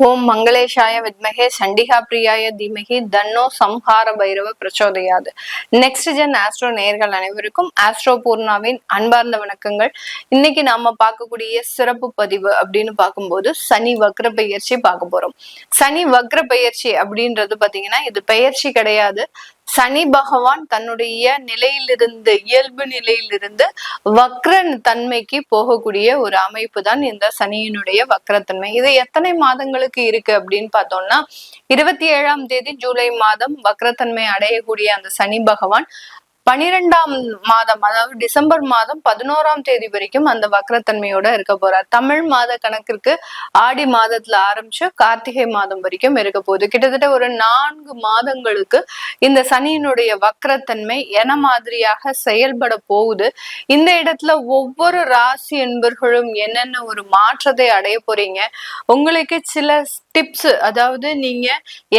ஓம் மங்களேஷாய வித்மகே சண்டிகா பிரியாய தீமகி தன்னோ சம்ஹார பைரவ பிரச்சோதயாது. நெக்ஸ்ட் ஜென் ஆஸ்ட்ரோ நேயர்கள் அனைவருக்கும் ஆஸ்ட்ரோ பூர்ணாவின் அன்பார்ந்த வணக்கங்கள். இன்னைக்கு நாம பார்க்கக்கூடிய சிறப்பு பதிவு அப்படின்னு பார்க்கும்போது சனி வக்ர பெயர்ச்சி பார்க்க போறோம். சனி வக்ர பெயர்ச்சி அப்படின்றது பாத்தீங்கன்னா இது பெயர்ச்சி கிடையாது. சனி பகவான் தன்னுடைய நிலையிலிருந்து இயல்பு நிலையிலிருந்து வக்ர தன்மைக்கு போகக்கூடிய ஒரு அமைப்பு தான் இந்த சனியினுடைய வக்ரத்தன்மை. இது எத்தனை மாதங்களுக்கு இருக்கு அப்படின்னு பார்த்தோம்னா 27ஆம் தேதி ஜூலை மாதம் வக்ரத்தன்மை அடையக்கூடிய அந்த சனி பகவான் 12ஆம் மாதம் அதாவது டிசம்பர் மாதம் 11ஆம் தேதி வரைக்கும் அந்த வக்ரத்தன்மையோட இருக்க போறார். தமிழ் மாத கணக்கிற்கு ஆடி மாதத்துல ஆரம்பிச்சு கார்த்திகை மாதம் வரைக்கும் இருக்க போகுது. கிட்டத்தட்ட ஒரு 4 மாதங்களுக்கு இந்த சனியினுடைய வக்ரத்தன்மை என மாதிரியாக செயல்பட போகுது. இந்த இடத்துல ஒவ்வொரு ராசி என்பர்களும் என்னென்ன ஒரு மாற்றத்தை அடைய போறீங்க, உங்களுக்கு சில டிப்ஸ், அதாவது நீங்க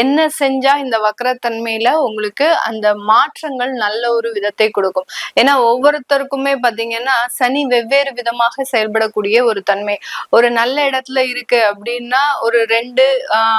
என்ன செஞ்சா இந்த வக்ரத்தன்மையில உங்களுக்கு அந்த மாற்றங்கள் நல்ல ஒரு விதத்தை கொடுக்கும். ஏன்னா ஒவ்வொருத்தருக்குமே பாத்தீங்கன்னா சனி வெவ்வேறு விதமாக செயல்படக்கூடிய ஒரு தன்மை. ஒரு நல்ல இடத்துல இருக்கு அப்படின்னா ஒரு 2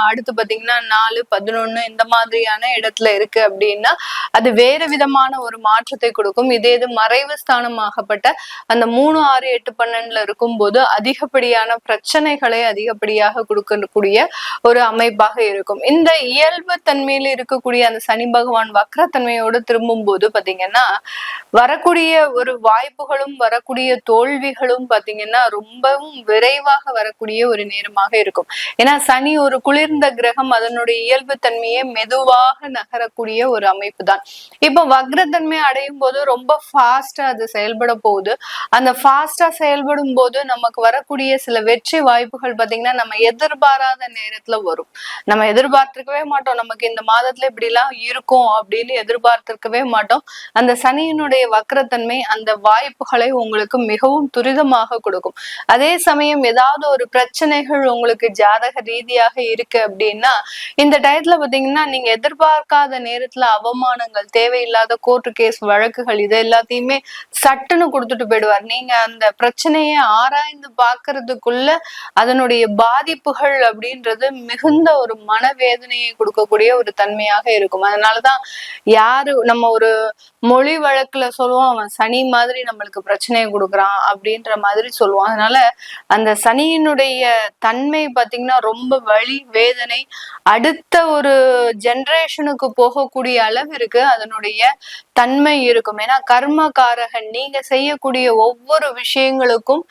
அடுத்து பாத்தீங்கன்னா 4 11 இந்த மாதிரியான இடத்துல இருக்கு அப்படின்னா அது வேறு விதமான ஒரு மாற்றத்தை கொடுக்கும். இதே இது மறைவு ஸ்தானமாகப்பட்ட அந்த 3 6 8 12ல இருக்கும் போது அதிகப்படியான பிரச்சனைகளை அதிகப்படியாக கொடுக்கக்கூடிய ஒரு அமைப்பாக இருக்கும். இந்த இயல்பு தன்மையில இருக்கக்கூடிய அந்த சனி பகவான் வக்ரத்தன்மையோடு திரும்பும் போது பாத்தீங்கன்னா வரக்கூடிய ஒரு வாய்ப்புகளும் வரக்கூடிய தோல்விகளும் பாத்தீங்கன்னா ரொம்பவும் விரைவாக வரக்கூடிய ஒரு நேரமாக இருக்கும். ஏன்னா சனி ஒரு குளிர்ந்த கிரகம், அதனுடைய இயல்பு தன்மையை மெதுவாக நகரக்கூடிய ஒரு அமைப்பு தான். இப்ப வக்ரத்தன்மை அடையும் போது ரொம்ப ஃபாஸ்டா அது செயல்பட போகுது. அந்த ஃபாஸ்டா செயல்படும் போது நமக்கு வரக்கூடிய சில வெற்றி வாய்ப்புகள் பாத்தீங்கன்னா நம்ம எதிர்பாராத நேரத்துல வரும். நம்ம எதிர்பார்த்திருக்கவே மாட்டோம் நமக்கு இந்த மாதத்துல இப்படி எல்லாம் இருக்கும் அப்படின்னு எதிர்பார்த்திருக்கவே மாட்டோம். அந்த சனியினுடைய வக்ரத்தன்மை அந்த வாய்ப்புகளை உங்களுக்கு மிகவும் துரிதமாக கொடுக்கும். அதே சமயம் ஏதாவது ஒரு பிரச்சனைகள் உங்களுக்கு ஜாதக ரீதியாக இருக்கு அப்படின்னா இந்த டயத்துல பாத்தீங்கன்னா நீங்க எதிர்பார்க்காத நேரத்துல அவமானங்கள், தேவையில்லாத கோர்ட்டு கேஸ் வழக்குகள் இது எல்லாத்தையுமே சட்டுன்னு கொடுத்துட்டு போயிடுவார். நீங்க அந்த பிரச்சனையை ஆராய்ந்து பாக்குறதுக்குள்ள அதனுடைய பாதிப்புகள் அப்படின்றது மிகுந்த ஒரு மனவேதனையை கொடுக்கக்கூடிய ஒரு தன்மையாக இருக்கும். அதனாலதான் யாரு நம்ம ஒரு மொழி வழக்குல சொல்லுவோம் அவன் சனி மாதிரி நம்மளுக்கு பிரச்சனையை கொடுக்குறான் அப்படின்ற மாதிரி சொல்லுவோம். அதனால அந்த சனியினுடைய தன்மை பாத்தீங்கன்னா ரொம்ப வலி வேதனை அடுத்த ஒரு ஜெனரேஷனுக்கு போகக்கூடிய அளவிற்கு அதனுடைய தன்மை இருக்கும். ஏன்னா கர்மகாரகன், நீங்க செய்யக்கூடிய ஒவ்வொரு விஷயங்களுக்கும்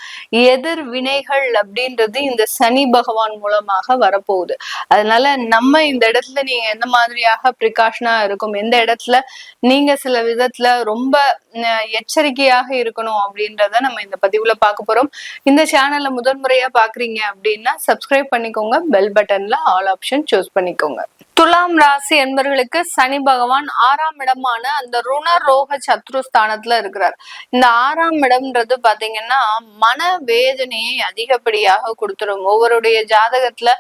எதிர் வினைகள் அப்படின்றது இந்த சனி பகவான் மூலமாக வரப்போகுது. அதனால நம்ம இந்த இடத்துல நீங்க எந்த மாதிரியாக பிரிகாஷனா இருக்கும், எந்த இடத்துல நீங்க சில விதத்துல ரொம்ப எச்சரிக்கையாக இருக்கணும் அப்படின்றத நம்ம இந்த பதிவுல பார்க்க போறோம். இந்த சேனல்ல முதன்முறையா பாக்குறீங்க அப்படின்னா சப்ஸ்கிரைப் பண்ணிக்கோங்க, பெல் பட்டன்ல ஆல் ஆப்ஷன் சூஸ் பண்ணிக்கோங்க. துலாம் ராசி என்பவர்களுக்கு சனி பகவான் 6ஆம் இடமான அந்த ருண ரோக சத்ருஸ்தானத்துல இருக்கிறார். இந்த 6ஆம் இடம்ன்றது பாத்தீங்கன்னா மன வேதனையை அதிகப்படியாக கொடுத்துரும். ஒவ்வொருடைய ஜாதகத்துல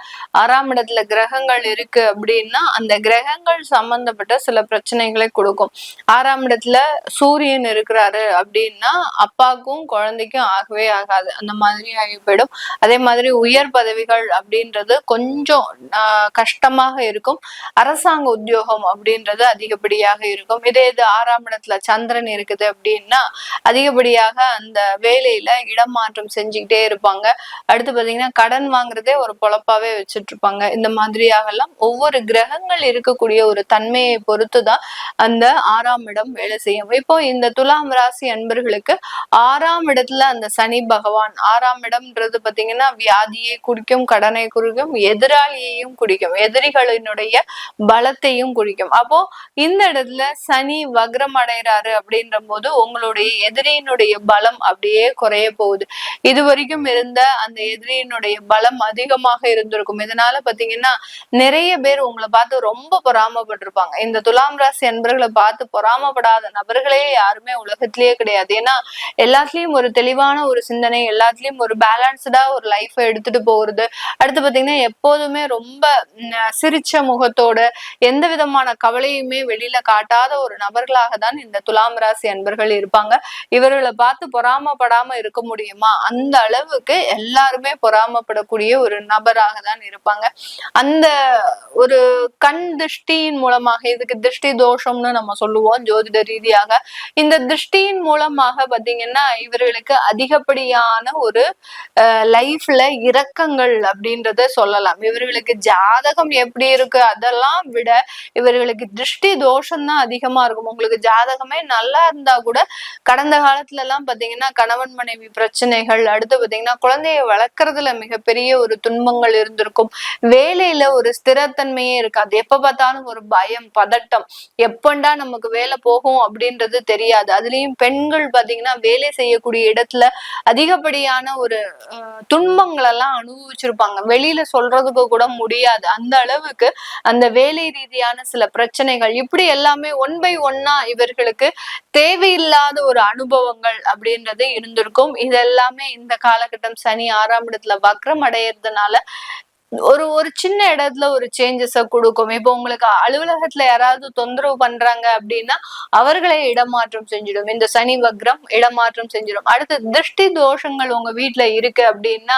6ஆம் இடத்துல கிரகங்கள் இருக்கு அப்படின்னா அந்த கிரகங்கள் சம்பந்தப்பட்ட சில பிரச்சனைகளை கொடுக்கும். 6ஆம் இடத்துல சூரியன் இருக்கிறாரு அப்படின்னா அப்பாவுக்கும் குழந்தைக்கும் ஆகவே ஆகாது, அந்த மாதிரி ஆகி போயிடும். அதே மாதிரி உயர் பதவிகள் அப்படின்றது கொஞ்சம் கஷ்டமாக இருக்கும். அரசாங்க உத்தியோகம் அப்படின்றது அதிகப்படியாக இருக்கும். இதே இது 6ஆம் இடத்துல சந்திரன் இருக்குது அப்படின்னா அதிகப்படியாக அந்த வேலையில இடமாற்றம் செஞ்சுக்கிட்டே இருப்பாங்க. அடுத்து பாத்தீங்கன்னா கடன் வாங்குறதே ஒரு பொழப்பாவே வச்சுட்டு இருப்பாங்க. இந்த மாதிரியாக எல்லாம் ஒவ்வொரு கிரகங்கள் இருக்கக்கூடிய ஒரு தன்மையை பொறுத்துதான் அந்த 6ஆம் இடம் வேலை செய்யும். இப்போ இந்த துலாம் ராசி அன்பர்களுக்கு 6ஆம் இடத்துல அந்த சனி பகவான், 6ஆம் இடம்ன்றது பாத்தீங்கன்னா வியாதியை குடிக்கும், கடனை குடிக்கும், எதிராளியையும் குடிக்கும், எதிரிகளினுடைய பலத்தையும் குறிக்கும். அப்போ இந்த இடத்துல சனி வக்ரம் அடைகிறாரு அப்படின்ற போது உங்களுடைய எதிரியினுடைய பலம் அப்படியே குறைய போகுது. இது வரைக்கும் இருந்த அந்த எதிரியினுடைய பலம் அதிகமாக இருந்திருக்கும். இதனால பாத்தீங்கன்னா நிறைய பேர் உங்களை பார்த்து ரொம்ப பொறாமப்பட்டிருப்பாங்க. இந்த துலாம் ராசி அன்பர்களை பார்த்து பொறாமப்படாத நபர்களே யாருமே உலகத்திலேயே கிடையாது. ஏன்னா எல்லாத்துலயும் ஒரு தெளிவான ஒரு சிந்தனை, எல்லாத்துலயும் ஒரு பேலன்ஸ்டா ஒரு லைஃபை எடுத்துட்டு போறது. அடுத்து பாத்தீங்கன்னா எப்போதுமே ரொம்ப சிரிச்ச முக முகத்தோட எந்த விதமான கவலையுமே வெளியில காட்டாத ஒரு நபர்களாக தான் இந்த துலாம் ராசி அன்பர்கள் இருப்பாங்க. இவர்களை பார்த்து பொறாமப்படாம இருக்க முடியுமா? அந்த அளவுக்கு எல்லாருமே பொறாமப்படக்கூடிய ஒரு நபராக தான் இருப்பாங்க. அந்த ஒரு கண் திருஷ்டியின் மூலமாக, இதுக்கு திருஷ்டி தோஷம்னு நம்ம சொல்லுவோம் ஜோதிட ரீதியாக. இந்த திருஷ்டியின் மூலமாக பாத்தீங்கன்னா இவர்களுக்கு அதிகப்படியான ஒரு லைஃப்ல இரக்கங்கள் அப்படின்றத சொல்லலாம். இவர்களுக்கு ஜாதகம் எப்படி இருக்கு அதெல்லாம் விட இவர்களுக்கு திருஷ்டி தோஷம் தான் அதிகமா இருக்கும். உங்களுக்கு ஜாதகமே நல்லா இருந்தா கூட கடந்த காலத்துல எல்லாம் பாத்தீங்கன்னா கணவன் மனைவி பிரச்சனைகள், அடுத்து பாத்தீங்கன்னா குழந்தைய வளர்க்கறதுல மிகப்பெரிய ஒரு துன்பங்கள் இருந்திருக்கும். வேலையில ஒரு ஸ்திரத்தன்மையே இருக்காது. எப்ப பார்த்தாலும் ஒரு பயம், பதட்டம், எப்பண்டா நமக்கு வேலை போகும் அப்படின்றது தெரியாது. அதுலயும் பெண்கள் பாத்தீங்கன்னா வேலை செய்யக்கூடிய இடத்துல அதிகப்படியான ஒரு துன்பங்கள் எல்லாம் அனுபவிச்சிருப்பாங்க. வெளியில சொல்றதுக்கு கூட முடியாது. அந்த அளவுக்கு அந்த வேலை ரீதியான சில பிரச்சனைகள் இப்படி எல்லாமே ஒன் பை ஒன்னா இவர்களுக்கு தேவையில்லாத ஒரு அனுபவங்கள் அப்படின்றது இருந்திருக்கும். இதெல்லாமே இந்த காலகட்டம் சனி 6ஆம் இடத்துல வக்ரம் அடையிறதுனால ஒரு சின்ன இடத்துல ஒரு சேஞ்சஸ கொடுக்கும். இப்போ உங்களுக்கு அலுவலகத்துல யாராவது தொந்தரவு பண்றாங்க அப்படின்னா அவர்களை இடமாற்றம் செஞ்சிடும். இந்த சனி வக்ரம் இடமாற்றம் செஞ்சிடும். அடுத்து திருஷ்டி தோஷங்கள் உங்க வீட்டுல இருக்கு அப்படின்னா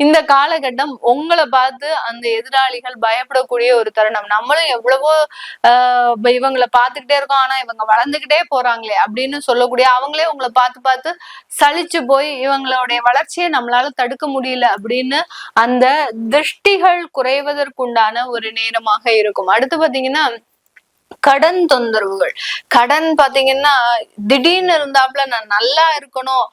இந்த காலகட்டம் உங்களை பார்த்து அந்த எதிராளிகள் பயப்படக்கூடிய ஒரு தருணம். நம்மளும் எவ்வளவோ இவங்களை பார்த்துக்கிட்டே இருக்கோம், ஆனா இவங்க வளர்ந்துகிட்டே போறாங்களே அப்படின்னு சொல்லக்கூடிய, அவங்களே உங்களை பார்த்து பார்த்து சலிச்சு போய் இவங்களுடைய வளர்ச்சியை நம்மளால தடுக்க முடியல அப்படின்னு அந்த திருஷ்டிகள் குறைவதற்குண்டான ஒரு நேரமாக இருக்கும். அடுத்து பாத்தீங்கன்னா கடன் தொந்தரவுகள். கடன் பாத்தீங்கன்னா திடீர்னு இருந்தாப்புல நான் நல்லா இருக்கணும்,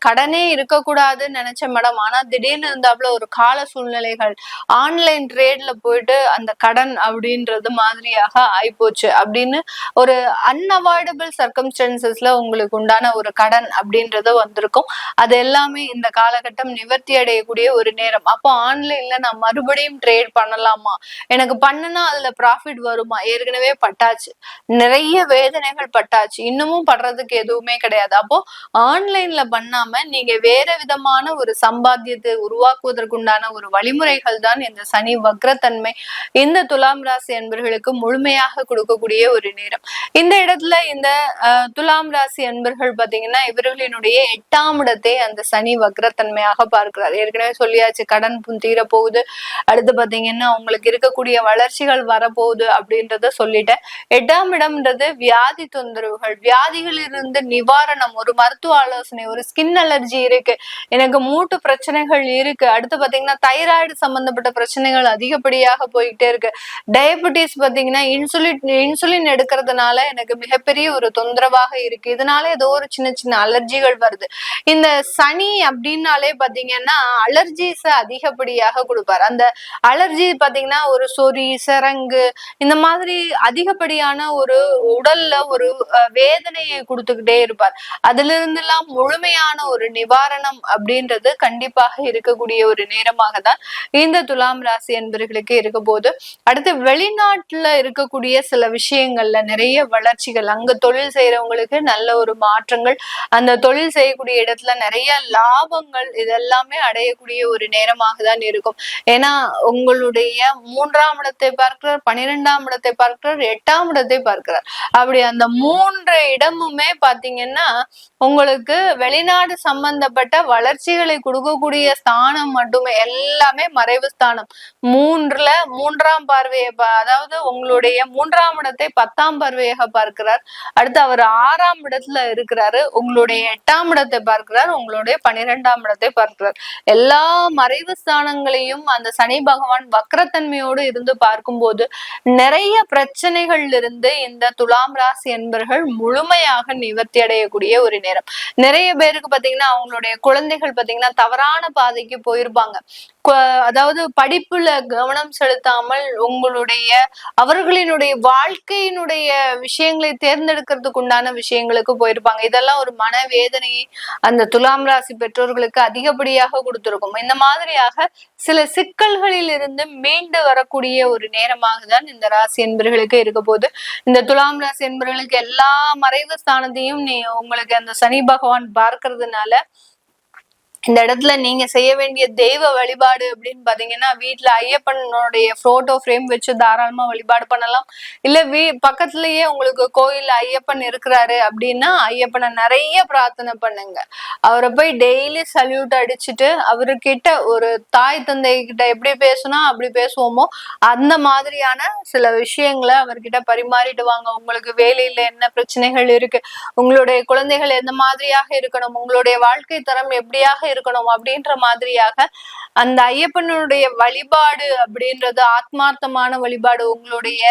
கடனே இருக்கக்கூடாதுன்னு நினைச்சேன் மேடம், ஆனா திடீர்னு இருந்தாப்புல ஒரு கால சூழ்நிலைகள் ஆன்லைன் ட்ரேட்ல போயிட்டு அந்த கடன் அப்படின்றது மாதிரியாக ஆயிப்போச்சு அப்படின்னு ஒரு அன்அவாய்டபிள் சர்க்கம்ஸ்டன்சஸ்ல உங்களுக்கு உண்டான ஒரு கடன் அப்படின்றது வந்திருக்கும். அது எல்லாமே இந்த காலகட்டம் நிவர்த்தி அடையக்கூடிய ஒரு நேரம். அப்போ ஆன்லைன்ல நான் மறுபடியும் ட்ரேட் பண்ணலாமா, எனக்கு பண்ணுனா அதுல ப்ராஃபிட் வருமா, ஏற்கனவே பட்டாச்சு, நிறைய வேதனைகள் பட்டாச்சு, இன்னமும் படுறதுக்கு எதுவுமே கிடையாது. அப்போ ஆன்லைன்ல பண்ணாம நீங்க வேற விதமான ஒரு சம்பாத்தியத்தை உருவாக்குவதற்குண்டான ஒரு வழிமுறைகள் தான் இந்த சனி வக்ரத்தன்மை இந்த துலாம் ராசி அன்பர்களுக்கு முழுமையாக கொடுக்கக்கூடிய ஒரு நேரம். இந்த இடத்துல இந்த துலாம் ராசி அன்பர்கள் பாத்தீங்கன்னா இவர்களினுடைய 8ஆம் இடத்தை அந்த சனி வக்ரத்தன்மையாக பார்க்கிறார். ஏற்கனவே சொல்லியாச்சு, கடன் தீர போகுது, அடுத்து பாத்தீங்கன்னா உங்களுக்கு இருக்கக்கூடிய வளர்ச்சிகள் வரப்போகுது அப்படின்றத சொல்லிட்டேன். 8ஆம் இடம்ன்றது வியாதி தொந்தரவுகள், வியாதிகளிலிருந்து நிவாரணம், ஒரு மருத்துவ ஆலோசனை, ஒரு ஸ்கின் அலர்ஜி இருக்கு, எனக்கு மூட்டு பிரச்சனைகள் இருக்கு, அடுத்து பாத்தீங்கன்னா தைராய்டு சம்பந்தப்பட்ட பிரச்சனைகள் அதிகப்படியாக போயிட்டே இருக்கு, டயபெட்டிஸ் பாத்தீங்கன்னா இன்சுலின் எடுக்கிறதுனால எனக்கு மிகப்பெரிய ஒரு தொந்தரவாக இருக்கு, இதனால ஏதோ ஒரு சின்ன சின்ன அலர்ஜிகள் வருது. இந்த சனி அப்படின்னாலே பாத்தீங்கன்னா அலர்ஜிஸ அதிகப்படியாக கொடுப்பாரு. அந்த அலர்ஜி பாத்தீங்கன்னா ஒரு சொறி, சிரங்கு, இந்த மாதிரி அதிகப்படியான ஒரு உடல்ல ஒரு வேதனையை கொடுத்துக்கிட்டே இருப்பார். அதுல இருந்து எல்லாம் முழுமையான ஒரு நிவாரணம் அப்படின்றது கண்டிப்பாக இருக்கக்கூடிய ஒரு நேரமாக தான் இந்த துலாம் ராசி என்பவர்களுக்கு இருக்க போது. அடுத்து வெளிநாட்டுல இருக்கக்கூடிய சில விஷயங்கள்ல நிறைய வளர்ச்சிகள், அங்க தொழில் செய்யறவங்களுக்கு நல்ல ஒரு மாற்றங்கள், அந்த தொழில் செய்யக்கூடிய இடத்துல நிறைய லாபங்கள், இதெல்லாமே அடையக்கூடிய ஒரு நேரமாக தான் இருக்கும். ஏன்னா உங்களுடைய 3ஆம் இடத்தை பார்க்கிறார், 12ஆம் இடத்தை பார்க்கிறார், 8ஆம் இடத்தை பார்க்கிறார். அப்படி அந்த 3 இடமுமே பாத்தீங்கன்னா உங்களுக்கு வெளிநாடு சம்பந்தப்பட்ட வளர்ச்சிகளை கொடுக்கக்கூடிய ஸ்தானம் மட்டுமே, எல்லாமே மறைவு ஸ்தானம். 3ஆம் பார்வையை, அதாவது உங்களுடைய 3ஆம் இடத்தை 10ஆம் பார்வையாக பார்க்கிறார். அடுத்து அவர் 6ஆம் இடத்துல இருக்கிறாரு, உங்களுடைய 8ஆம் இடத்தை பார்க்கிறார், உங்களுடைய 12ஆம் இடத்தை பார்க்கிறார். எல்லா மறைவு ஸ்தானங்களையும் அந்த சனி பகவான் வக்ரத்தன்மையோடு இருந்து பார்க்கும்போது நிறைய பிரச்சனைகள் இருந்து இந்த துலாம் ராசி என்பர்கள் முழுமையாக நிவர்த்தி அடையக்கூடிய ஒரு நேரம். நிறைய பேருக்கு பாத்தீங்கன்னா அவங்களுடைய குழந்தைகள் பாத்தீங்கன்னா தவறான பாதைக்கு போயிருப்பாங்க. அதாவது படிப்புல கவனம் செலுத்தாமல் அவர்களினுடைய வாழ்க்கையினுடைய விஷயங்களை தேர்ந்தெடுக்கிறதுக்கு உண்டான விஷயங்களுக்கு போயிருப்பாங்க. இதெல்லாம் ஒரு மனவேதனையை அந்த துலாம் ராசி பெற்றோர்களுக்கு அதிகப்படியாக கொடுத்திருக்கும். இந்த மாதிரியாக சில சிக்கல்களில் இருந்து மீண்டு வரக்கூடிய ஒரு நேரமாக தான் இந்த ராசி என்பர்களுக்கு இருக்க போது. இந்த துலாம் ராசி என்பர்களுக்கு எல்லா மறைவு ஸ்தானத்தையும் உங்களுக்கு அந்த சனி பகவான் பார்க்கறதுனால இந்த இடத்துல நீங்க செய்ய வேண்டிய தெய்வ வழிபாடு அப்படின்னு பாத்தீங்கன்னா, வீட்டுல ஐயப்பனுடைய போட்டோ ஃப்ரேம் வச்சு தாராளமா வழிபாடு பண்ணலாம். இல்ல பக்கத்துலயே உங்களுக்கு கோயில் ஐயப்பன் இருக்கிறாரு அப்படின்னா ஐயப்பனை நிறைய பிரார்த்தனை பண்ணுங்க. அவரை போய் டெய்லி சல்யூட் அடிச்சுட்டு அவர்கிட்ட ஒரு தாய் தந்தை கிட்ட எப்படி பேசணும் அப்படி பேசுவோமோ அந்த மாதிரியான சில விஷயங்களை அவர்கிட்ட பரிமாறிட்டு வாங்க. உங்களுக்கு வேலையில என்ன பிரச்சனைகள் இருக்கு, உங்களுடைய குழந்தைகள் எந்த மாதிரியாக இருக்கணும், உங்களுடைய வாழ்க்கை தரம் எப்படியாக இருக்கணும் அப்படின்ற மாதிரியாக அந்த ஐயப்பனுடைய வழிபாடு அப்படின்றது ஆத்மார்த்தமான வழிபாடு உங்களுடைய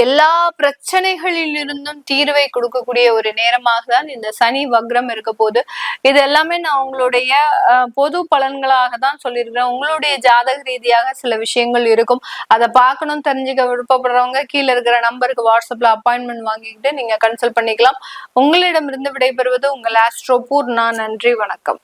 எல்லா பிரச்சனைகளில் இருந்தும் தீர்வை கொடுக்கக்கூடிய ஒரு நேரமாக தான் இந்த சனி வக்ரம் இருக்க போது. இது எல்லாமே நான் உங்களுடைய பொது பலன்களாக தான் சொல்லியிருக்கிறேன். உங்களுடைய ஜாதக ரீதியாக சில விஷயங்கள் இருக்கும். அதை பார்க்கணும் தெரிஞ்சுக்க விருப்பப்படுறவங்க கீழே இருக்கிற நம்பருக்கு வாட்ஸ்அப்ல அப்பாயின்மெண்ட் வாங்கிக்கிட்டு நீங்க கன்சல்ட் பண்ணிக்கலாம். உங்களிடமிருந்து விடைபெறுவது உங்கள் ஆஸ்ட்ரோ பூர்ணா. நன்றி, வணக்கம்.